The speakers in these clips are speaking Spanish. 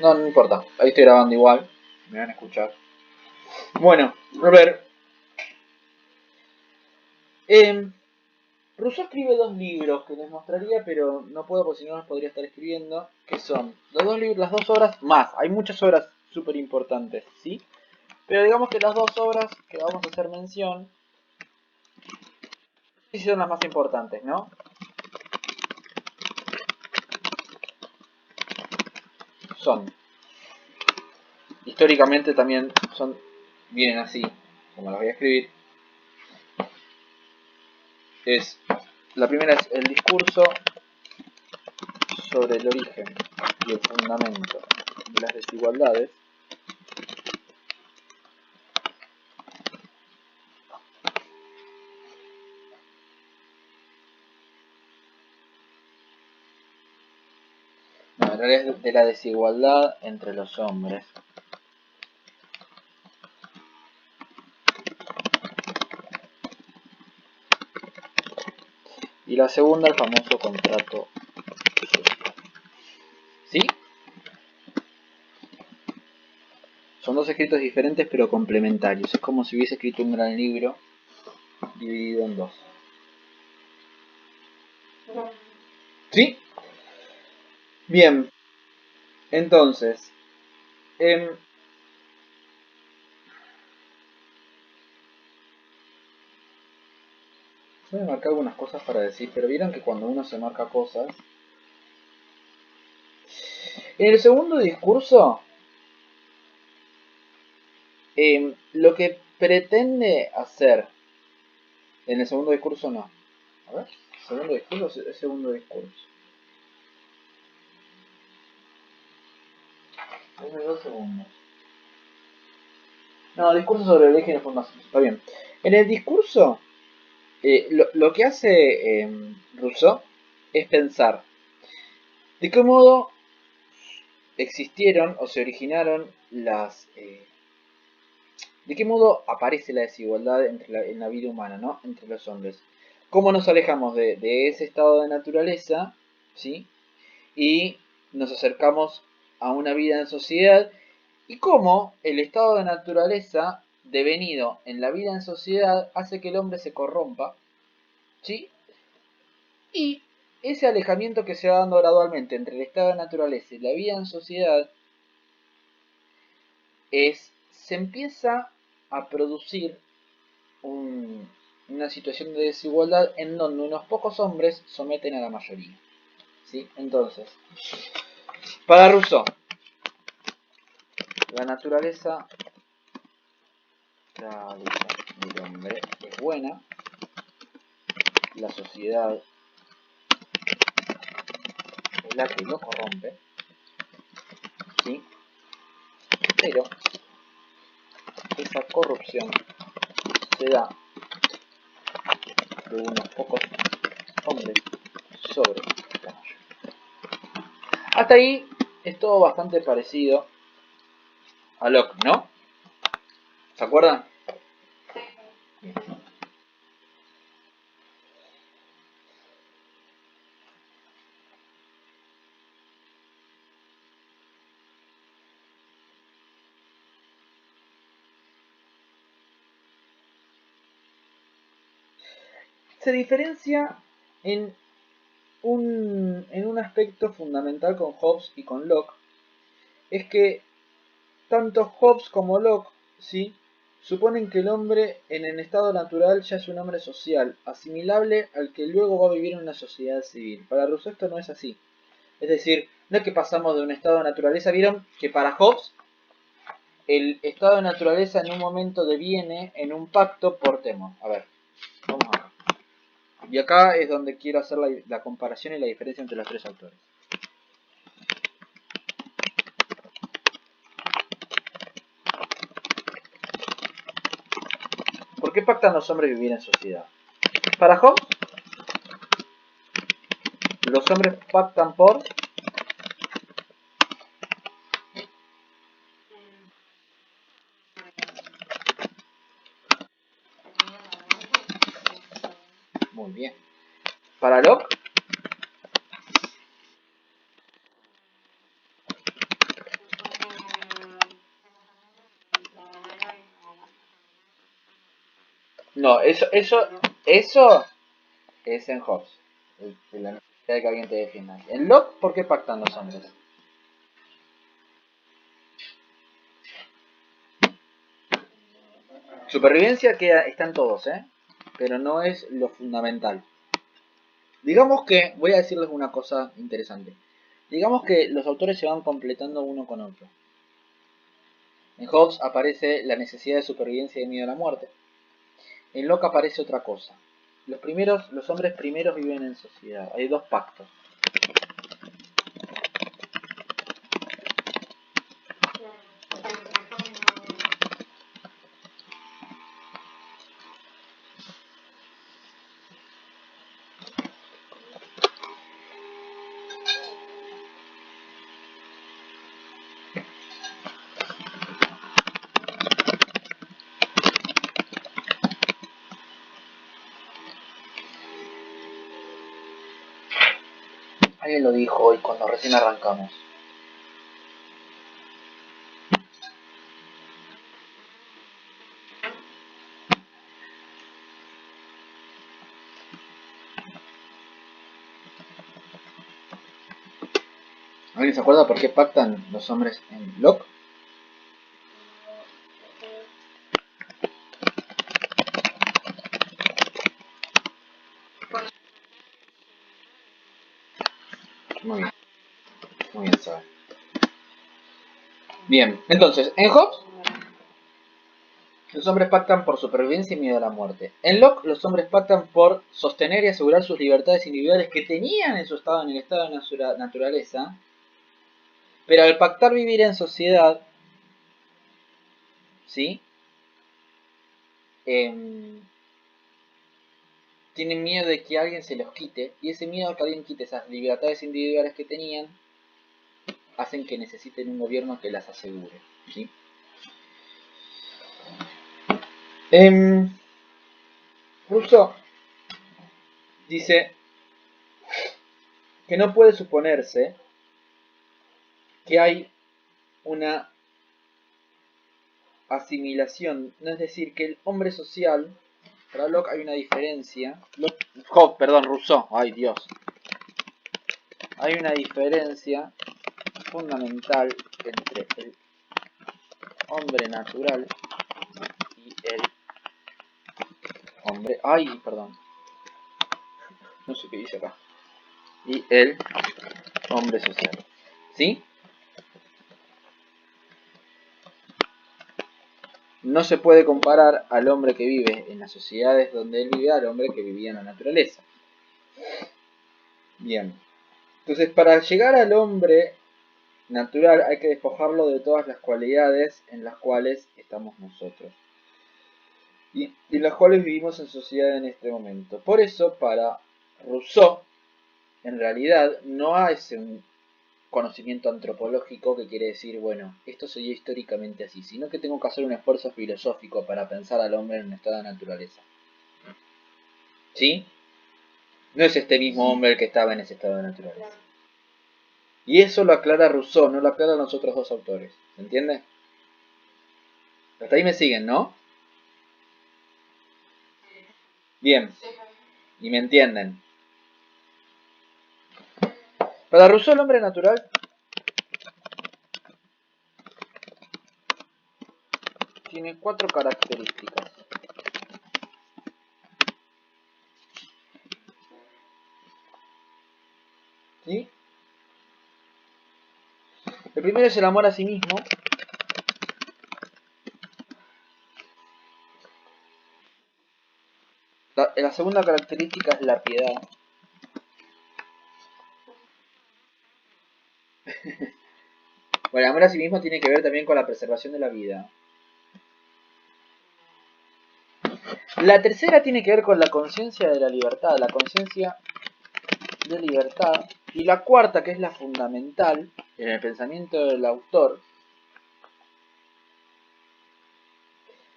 No, no importa. Ahí estoy grabando igual. Me van a escuchar. Bueno, a ver. Rousseau escribe dos libros que les mostraría, pero no puedo porque si no los podría estar escribiendo. Que son los dos libros, las dos obras más. Hay muchas obras súper importantes, ¿sí? Pero digamos que las dos obras que vamos a hacer mención sí son las más importantes, ¿no? Son. Históricamente también son. Vienen así, como las voy a escribir. La primera es el discurso sobre el origen y el fundamento de las desigualdades. No, en realidad es de la desigualdad entre los hombres. Y la segunda, el famoso contrato social. ¿Sí? Son dos escritos diferentes pero complementarios. Es como si hubiese escrito un gran libro dividido en dos. ¿Sí? Bien. Entonces, voy a marcar algunas cosas para decir, pero vieron que cuando uno se marca cosas... En el segundo discurso, lo que pretende hacer... En el segundo discurso no. A ver, segundo discurso es segundo discurso. Dame 2 segundos. No, discurso sobre el origen y fundación. Está bien. En el discurso, lo que hace Rousseau es pensar de qué modo existieron o se originaron las... de qué modo aparece la desigualdad en la vida humana, ¿no? Entre los hombres. ¿Cómo nos alejamos de ese estado de naturaleza, ¿sí? Y nos acercamos a una vida en sociedad y cómo el estado de naturaleza devenido en la vida en sociedad hace que el hombre se corrompa, ¿sí? Y ese alejamiento que se va dando gradualmente entre el estado de naturaleza y la vida en sociedad se empieza a producir una situación de desigualdad en donde unos pocos hombres someten a la mayoría, ¿sí? Entonces, para Rousseau, la naturaleza del hombre es buena, la sociedad es la que lo corrompe, ¿sí? Pero esa corrupción se da de unos pocos hombres sobre la mayoría. Hasta ahí es todo bastante parecido a Locke, ¿no? ¿Se acuerdan? Se diferencia en un aspecto fundamental con Hobbes y con Locke, es que tanto Hobbes como Locke, ¿sí?, suponen que el hombre en el estado natural ya es un hombre social, asimilable al que luego va a vivir en una sociedad civil. Para Rousseau esto no es así. Es decir, no es que pasamos de un estado de naturaleza. Vieron que para Hobbes el estado de naturaleza en un momento deviene en un pacto por temor. A ver, vamos a ver. Y acá es donde quiero hacer la comparación y la diferencia entre los tres autores. ¿Por qué pactan los hombres vivir en sociedad? Para Hobbes, los hombres pactan por... Muy bien. Para Locke, No, eso es en Hobbes. La necesidad de que alguien te defienda. En Locke, ¿por qué pactan los hombres? Supervivencia están todos, ¿eh? Pero no es lo fundamental. Digamos que, voy a decirles una cosa interesante. Digamos que los autores se van completando uno con otro. En Hobbes aparece la necesidad de supervivencia y de miedo a la muerte. En Locke aparece otra cosa. Los hombres primeros viven en sociedad. Hay dos pactos. Alguien lo dijo hoy cuando recién arrancamos. ¿Alguien se acuerda por qué pactan los hombres en Locke? Muy bien, muy bien, sabe. Bien, entonces, en Hobbes los hombres pactan por supervivencia y miedo a la muerte. En Locke los hombres pactan por sostener y asegurar sus libertades individuales que tenían en su estado, en el estado de naturaleza, pero al pactar vivir en sociedad, ¿sí? Tienen miedo de que alguien se los quite, y ese miedo a que alguien quite esas libertades individuales que tenían hacen que necesiten un gobierno que las asegure, ¿sí? Rousseau dice que no puede suponerse que hay una asimilación, no es decir, que el hombre social, para Locke hay una diferencia, Rousseau, ay Dios, hay una diferencia fundamental entre el hombre natural y el hombre, no sé qué dice acá, y el hombre social, ¿sí? No se puede comparar al hombre que vive en las sociedades donde él vive al hombre que vivía en la naturaleza. Bien. Entonces, para llegar al hombre natural hay que despojarlo de todas las cualidades en las cuales estamos nosotros. Y las cuales vivimos en sociedad en este momento. Por eso, para Rousseau, en realidad no hay un conocimiento antropológico que quiere decir, bueno, esto se dio históricamente así, sino que tengo que hacer un esfuerzo filosófico para pensar al hombre en un estado de naturaleza. ¿Sí? No es este mismo hombre el que estaba en ese estado de naturaleza. Y eso lo aclara Rousseau, no lo aclaran los otros dos autores. ¿Se entiende? Hasta ahí me siguen, ¿no? Bien. Y me entienden. Para Rousseau el hombre natural tiene 4 características. ¿Sí? El primero es el amor a sí mismo. La segunda característica es la piedad. Bueno, el amor a sí mismo tiene que ver también con la preservación de la vida. La tercera tiene que ver con la conciencia de la libertad, la conciencia de libertad. Y la cuarta, que es la fundamental en el pensamiento del autor,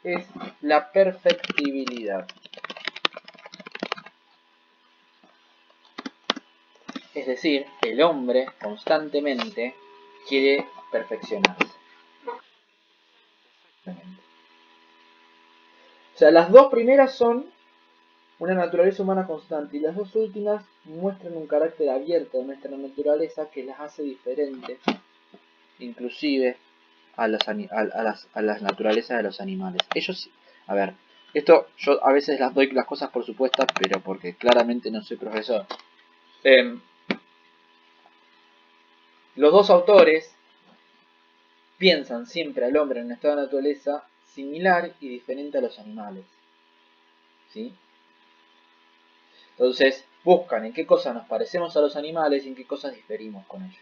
es la perfectibilidad. Es decir, el hombre constantemente quiere perfeccionarse. O sea, las dos primeras son una naturaleza humana constante y las dos últimas muestran un carácter abierto de nuestra naturaleza que las hace diferentes, inclusive a las naturalezas de los animales. Ellos, a ver, esto yo a veces las doy las cosas por supuestas, pero porque claramente no soy profesor. Los dos autores piensan siempre al hombre en un estado de naturaleza similar y diferente a los animales, ¿sí? Entonces buscan en qué cosas nos parecemos a los animales y en qué cosas diferimos con ellos.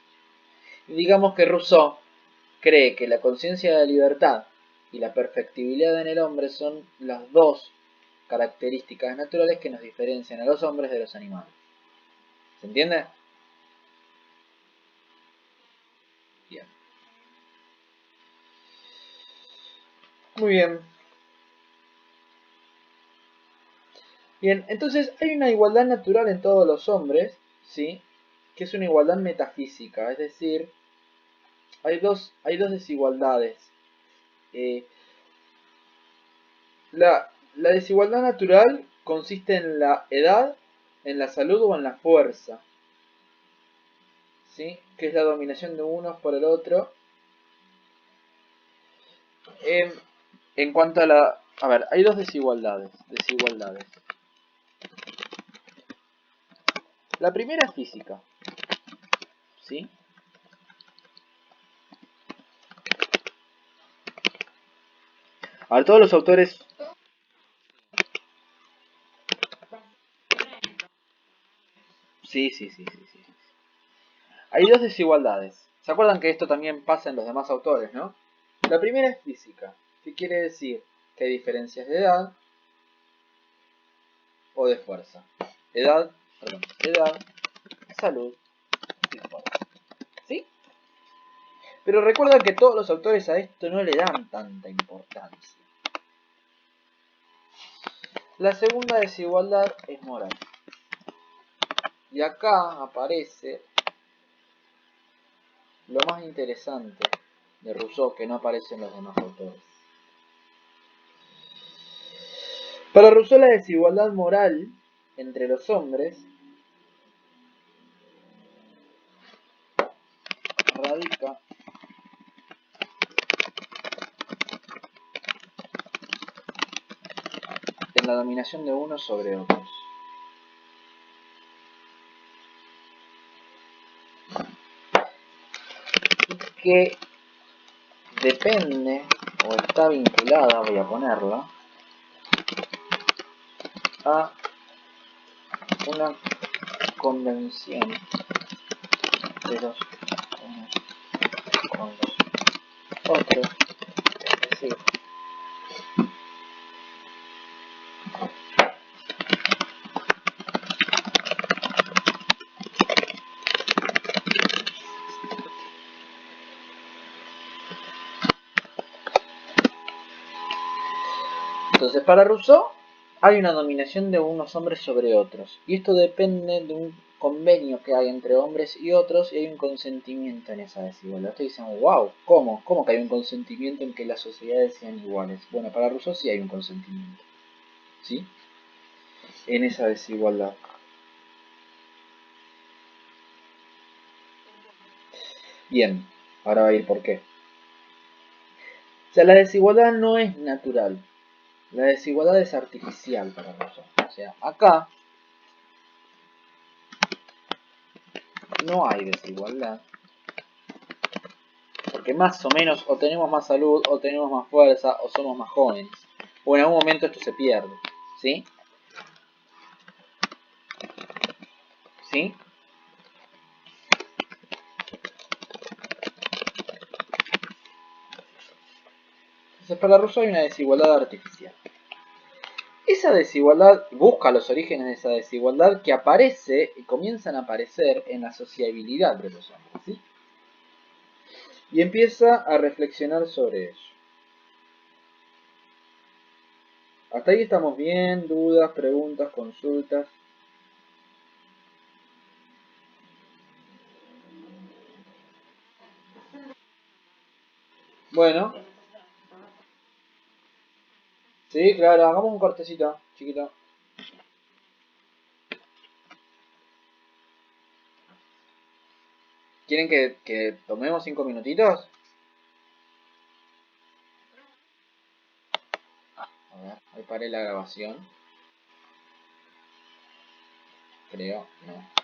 Y digamos que Rousseau cree que la conciencia de la libertad y la perfectibilidad en el hombre son las dos características naturales que nos diferencian a los hombres de los animales. ¿Se entiende? Bien. Muy bien. Bien, entonces hay una igualdad natural en todos los hombres, ¿sí? Que es una igualdad metafísica, es decir, hay dos desigualdades. Eh, la desigualdad natural consiste en la edad, en la salud o en la fuerza, ¿sí? Que es la dominación de unos por el otro. En cuanto a la... A ver, hay dos desigualdades. La primera es física, ¿sí? A ver, todos los autores... Sí. Hay dos desigualdades. ¿Se acuerdan que esto también pasa en los demás autores, no? La primera es física, que quiere decir que hay diferencias de edad o de fuerza. Edad, salud y fuerza. ¿Sí? Pero recuerda que todos los autores a esto no le dan tanta importancia. La segunda desigualdad es moral. Y acá aparece lo más interesante de Rousseau que no aparece en los demás autores. Para Rousseau la desigualdad moral entre los hombres radica en la dominación de unos sobre otros. Que depende o está vinculada, voy a ponerla, a una convención de los unos con los otros, es decir, entonces para Rousseau hay una dominación de unos hombres sobre otros y esto depende de un convenio que hay entre hombres y otros y hay un consentimiento en esa desigualdad. Ustedes dicen, wow, ¿cómo? ¿Cómo que hay un consentimiento en que las sociedades sean iguales? Bueno, para Rousseau sí hay un consentimiento, ¿sí? En esa desigualdad. Bien, ahora va a ir por qué. O sea, la desigualdad no es natural, la desigualdad es artificial para Rousseau. O sea, acá no hay desigualdad, porque más o menos o tenemos más salud, o tenemos más fuerza, o somos más jóvenes. O en algún momento esto se pierde, ¿sí? ¿Sí? Entonces para Rousseau hay una desigualdad artificial. Esa desigualdad busca los orígenes de esa desigualdad que aparece y comienzan a aparecer en la sociabilidad de los hombres, ¿sí? Y empieza a reflexionar sobre ello. Hasta ahí estamos bien, dudas, preguntas, consultas. Bueno, Sí, claro, hagamos un cortecito, chiquito. ¿Quieren que tomemos 5 minutitos? A ver, ahí paré la grabación. Creo, no.